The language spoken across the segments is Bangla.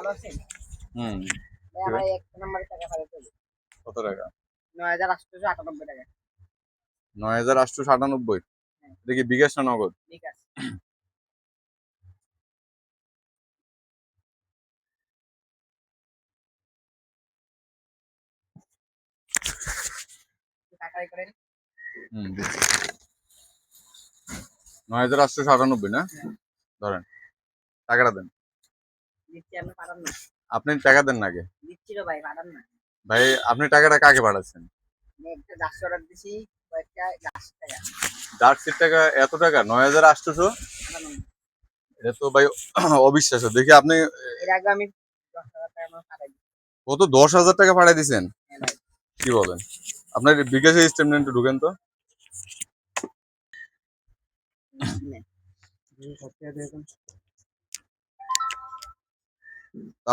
ভালো আছেন? হুম। ভাই আমার এক নম্বরে টাকা পাঠাতে হবে। কত টাকা? ৯,৮৯৮ টাকা। ৯,৮৯৮। হ্যাঁ, এটা কি বিকাশ না নগদ? ঠিক আছে। একটু টাকাই করেন। হুম, দিচ্ছি। ৯,৮৯৮ না? হ্যাঁ, ধরেন, টাকাটা দেন। দিচ্ছি আপনি পাঠান না। আপনি টাকা দেন না আগে। দিচ্ছি রে ভাই পাঠান না। ভাই আপনি টাকাটা কাকে পাঠাচ্ছেন? আমি একটা জার্সি অর্ডার দিছি, কয়েকটা জার্সি টাকা জার্সির টাকা এত টাকা? ৯,৮৯০? পাঠানো। এটা তো ভাই অবিশ্বাস্য। দেখি আপনি এর আগে আমি ১০,০০০ টাকা আমার পাঠাই দিছি। কত ১০,০০০ টাকা পাঠিয়ে দিছেন? হ্যাঁ ভাই। কি বলেন? আপনার বিকাশের স্টেটমেন্ট ঢুকেন তো। নেন।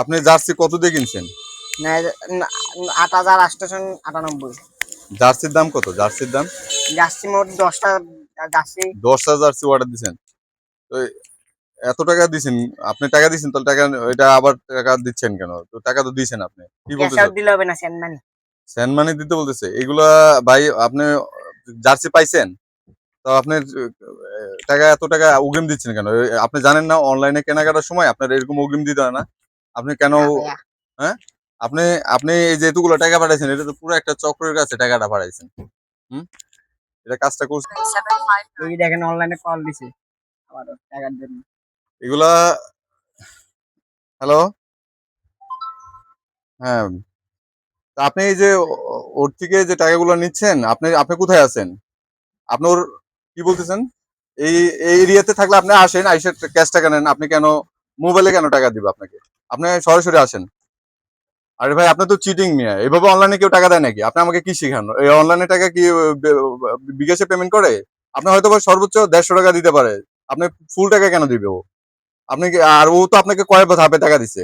আপনি জার্সি কত দিয়ে কিনছেন? ৮,৮৯৮। জার্সির দাম কত? জার্সির দাম জার্সি মোট ১০টা জার্সি। ১০টা জার্সি অর্ডার দিছেন। তো এত টাকা দিছেন, আপনি টাকা দিছেন তাহলে টাকা এটা আবার টাকা দিচ্ছেন কেন? তো টাকা তো দিছেন আপনি। কি ক্যাশ বলতে আউট চান? দিলে হবে না, সেন্ড মানি। সেন্ড মানি দিতে বলতেছে। এগুলা ভাই আপনি জার্সি পাইছেন? তো আপনি টাকা এত টাকা অগ্রিম দিচ্ছেন কেন? আপনি জানেন না অনলাইনে কেনাকাটার সময় আপনার এরকম অগ্রিম দিতে হয় না? আপনি কেন না ভাইয়া। হ্যাঁ? আপনি আপনি এই যে এতগুলো টাকা পাঠাইছেন এটা তো পুরো একটা চক্রের কাছে টাকাটা পাঠাইছেন। হুম? এটা কাজটা করছেন। এই দেখেন অনলাইনে কল দিছে আমারও টাকার জন্য। এগুলা হ্যালো? হ্যাঁ। তা আপনি এই যে ওর থেকে যে টাকাগুলো নিচ্ছেন, আপনি আপনি কোথায় আছেন? আপনি ওর কি বলতেছেন? এই এই এরিয়াতে থাকলে আপনি আসেন, আইসা ক্যাশ টাকা নেন। আপনি কেন মোবাইলে কেন টাকা দিব আপনাকে? আপনি সরাসরি আসেন। আরে ভাই আপনি তো চিটিং মিয়া। এভাবে অনলাইনে কেউ টাকা দেয় নাকি? আপনি আমাকে কি শিখান? এই অনলাইনে টাকা কি বিকাশে পেমেন্ট করে? আপনি হয়তো বা সর্বোচ্চ ১৫০ টাকা দিতে পারে। আপনি ফুল টাকা কেন দিবে ও? আপনি আর ও তো আপনাকে কয় ধাপে টাকা দিছে।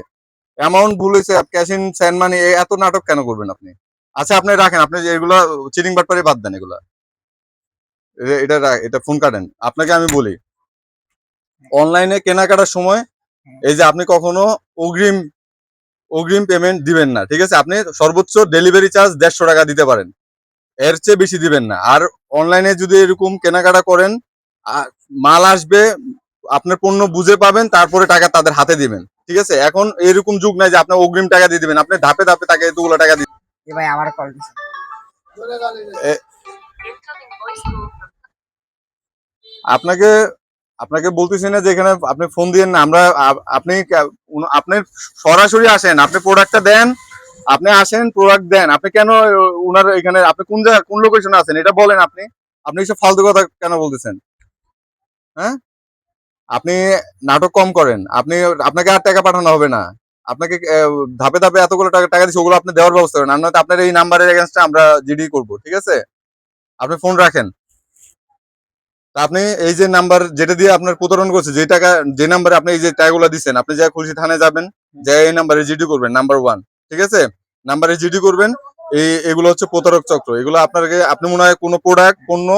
অ্যামাউন্ট ভুল হয়েছে, ক্যাশ ইন সেন্ড মানি এত নাটক কেন করবেন আপনি? আচ্ছা আপনি রাখেন, আপনি যে এগুলা চিটিং বাটপারি বাদ দেন এগুলা। এটা ফোন কাটেন। আপনাকে আমি বলি, অনলাইনে কেনাকাটার সময় হ্যাঁ, এই যে আপনি কখনো অগ্রিম অগ্রিম পেমেন্ট দিবেন না, ঠিক আছে? আপনি সর্বোচ্চ ডেলিভারি চার্জ ১৫০ টাকা দিতে পারেন, এর চেয়ে বেশি দিবেন না। আর অনলাইনে যদি এরকম কেনাকাটা করেন, মাল আসবে, আপনার পণ্য বুঝে পাবেন, তারপরে টাকা তাদের হাতে দিবেন, ঠিক আছে? এখন এরকম যুগ নাই যে আপনার অগ্রিম টাকা দিয়ে দিবেন, আপনি ধাপে ধাপে তাকে এতগুলো টাকা দিবেন। এ ভাই আমার কল দিছে। আপনাকে আপনাকে বলতেছি না যে এখানে আপনি ফোন দিয়েন না। আমরা আপনি আপনি সরাসরি আসেন, আপনি প্রোডাক্টটা দেন, আপনি আসেন প্রোডাক্ট দেন। আপনি কেন উনার এখানে আপনি কোন জায়গা কোন লোকেশনে আছেন এটা বলেন। আপনি এসব ফালতু কথা কেন বলতেছেন? হ্যাঁ, আপনি নাটক কম করেন। আপনাকে আর টাকা পাঠানো হবে না। আপনাকে ধাপে ধাপে এতগুলো টাকা টাকা দিচ্ছি, ওগুলো আপনি দেওয়ার ব্যবস্থা করেন। আর নয়তো আপনার এই নাম্বারের এগেনস্টে আমরা জিডি করবো, ঠিক আছে? আপনি ফোন রাখেন। তা আপনি এই যে নাম্বার যেটা দিয়ে আপনার প্রতারণ করছে, যে টাকা যে নাম্বারে আপনি এই যে টাকাগুলো দিচ্ছেন, আপনি যা খুশি থানায় যাবেন, যে এই নাম্বারে জিডি করবেন, নাম্বার 1, ঠিক আছে? নাম্বারে জিডি করবেন। এগুলো হচ্ছে প্রতারক চক্র। এগুলো আপনাকে আপনি মনে হয় কোনো প্রোডাক্ট পণ্য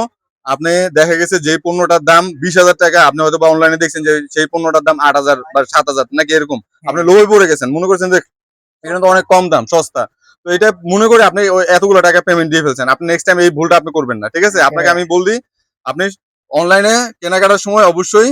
আপনি দেখা গেছে যে পণ্যটার দাম ২০,০০০ টাকা, আপনি হয়তো বা অনলাইনে দেখছেন যে সেই পণ্যটার দাম ৮,০০০ বা ৭,০০০ নাকি এরকম। আপনি হ্যাঁ, লোভে পড়ে গেছেন, মনে করছেন যে এখানে তো অনেক কম দাম, সস্তা। তো এটা মনে করে আপনি ওই এতগুলো টাকা পেমেন্ট দিয়ে ফেলছেন। আপনি নেক্সট টাইম এই ভুলটা আপনি করবেন না, ঠিক আছে? আচ্ছা আপনাকে ভাইয়া। আমি বলি, আপনি অনলাইনে কেনাকাটার সময় অবশ্যই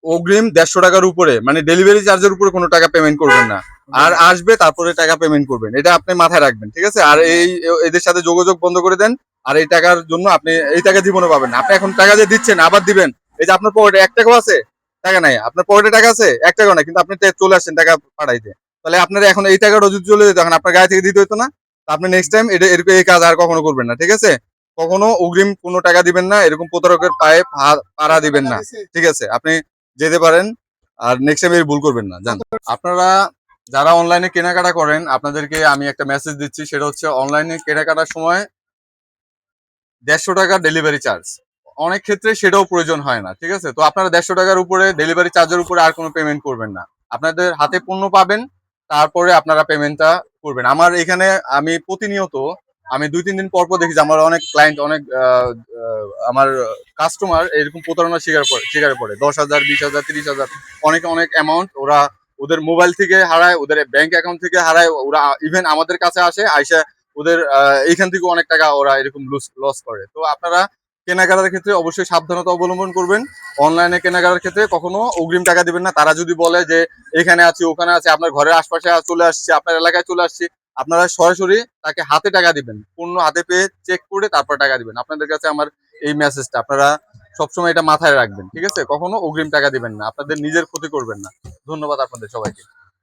অগ্রিম ১৫০ টাকার উপরে, মানে ডেলিভারি চার্জের উপরে কোনো টাকা পেমেন্ট করবেন না। আর আসবে তারপরে টাকা পেমেন্ট করবেন, এটা আপনি মাথায় রাখবেন, ঠিক আছে? আর হ্যাঁ, এদের সাথে যোগাযোগ বন্ধ করে দেন। আর এই টাকার জন্য আপনি এই টাকা জীবনে পাবেন না। আপনি এখন টাকা যে দিচ্ছেন আবার দিবেন, এই যে আপনার পকেটে ১ টাকাও আছে, টাকা নাই, আপনার পকেটে টাকা আছে ১ টাকাও নাই, কিন্তু আপনি চলে আসছেন টাকা পাঠাইতে। তাহলে আপনার এখন এই টাকাটা যদি চলে যেত, এখন আপনার গায়ে থেকে দিতে হতো না? তা আপনি নেক্সট টাইম এটা এরকম এই কাজ আর কখনো করবেন না, ঠিক আছে? কখনো অগ্রিম কোনো টাকা দিবেন না, এরকম প্রতারকের পায়ে পাড়া দিবেন না, ঠিক আছে? আপনি যেতে পারেন। আর নেক্সট টাইম এই ভুল করবেন না, জান। আপনারা যারা অনলাইনে কেনাকাটা করেন, আপনাদেরকে আমি একটা মেসেজ দিচ্ছি, সেটা হচ্ছে অনলাইনে কেনাকাটার সময় ১৫০ টাকা ডেলিভারি চার্জ, অনেক ক্ষেত্রে সেটাও প্রয়োজন হয় না, ঠিক আছে? তো আপনারা ১৫০ টাকার উপরে ডেলিভারি চার্জের উপরে আর কোনো পেমেন্ট করবেন না। আপনাদের হাতে পণ্য পাবেন, তারপরে আপনারা পেমেন্টটা করবেন। আমার এখানে আমি প্রতিনিয়ত আমি ২-৩ দিন পর পর দেখি যে আমার অনেক ক্লায়েন্ট, অনেক আমার কাস্টমার এরকম প্রতারণার শিকার পড়ে ১০,০০০, ২০,০০০, ৩০,০০০, অনেক অনেক অ্যামাউন্ট ওরা ওদের মোবাইল থেকে হারায়, ওদের ব্যাংক অ্যাকাউন্ট থেকে হারায়, ওরা ইভেন আমাদের কাছে আসে, আইসা ওদের এইখান থেকে অনেক টাকা ওরা এরকম লস করে। তো আপনারা কেনাকাটার ক্ষেত্রে অবশ্যই সাবধানতা অবলম্বন করবেন। অনলাইনে কেনাকাটার ক্ষেত্রে কখনো অগ্রিম টাকা দিবেন না। তারা যদি বলে যে এখানে আছি, ওখানে আছে, আপনার ঘরের আশপাশে চলে আসছে, আপনার এলাকায় চলে আসছে, আপনারা সরাসরি তাকে হাতে টাকা দিবেন, পণ্য হাতে পেয়ে চেক করে তারপর টাকা দিবেন। আপনাদের কাছে আমার এই মেসেজটা, আপনারা সবসময় এটা মাথায় রাখবেন, ঠিক আছে? কখনো অগ্রিম টাকা দিবেন না, আপনাদের নিজের ক্ষতি করবেন না। ধন্যবাদ আপনাদের সবাইকে।